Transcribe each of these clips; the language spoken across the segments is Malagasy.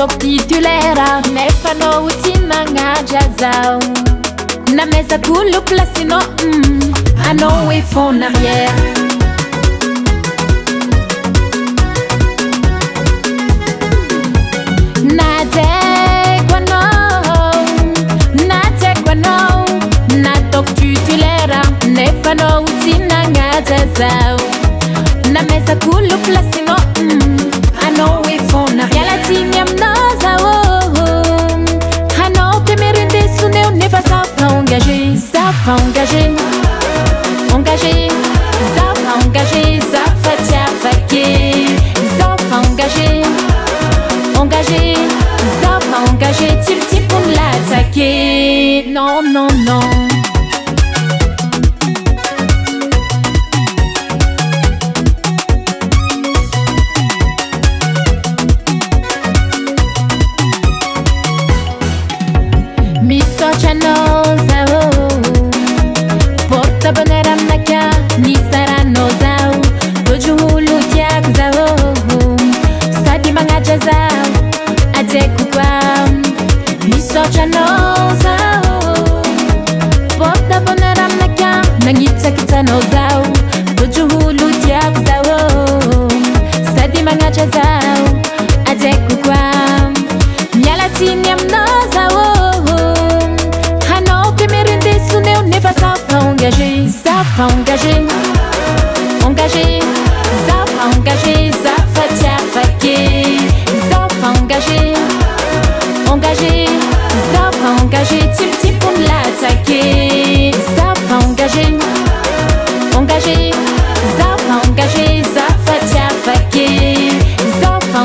ataoko titulaire nefa anao tsy magnaja zao namezako lo plasinao anao e fond arrière nataiko anao nataoko titulaire nefa anao tsy nagnaja zao namezako lo plasinao anao e fond arrière latiny aminao zao anao te merindesoneo nefa zafa engagé zafa engagé zafa tsy afake zafa engagé zafa engagé tsipitsipony latsake non misotra anao zao porta bonheur aminaka nisaranao zao dojolo tiako zao sady magnaja zao ajaiko koa misotra anao zao porta bonheur aminaka nagnitsakitsanao zao dojolo tiako zao sady magnaja zao ajaiko koa mialatsiny aminao zao nefa zafa engagé zafa tsy afake zafa engagé tsipitsipony latsake zafa engagé zafa tsy afake zafa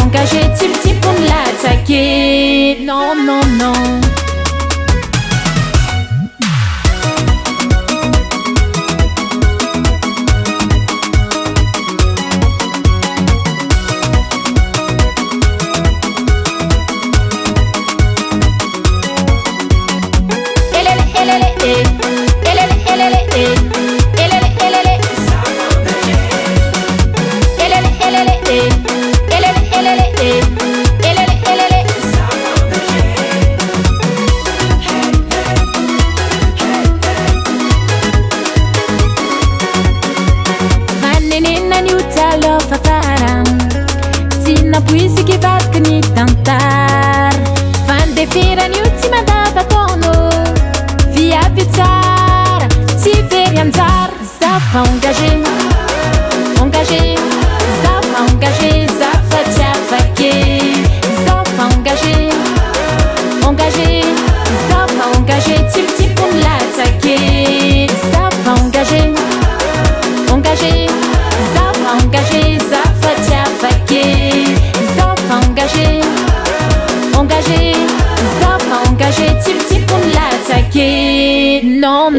engagé tsipitsipony latsake non puisiky vadika ny tantara fandefirany io tsy mandava taono viavy tsara tsy very anjara zafa engagé zafa tsy afake zafa engagé tsipitsipony latsake zafa engagé zafa tsy afake engagé tsipitsipony latsake non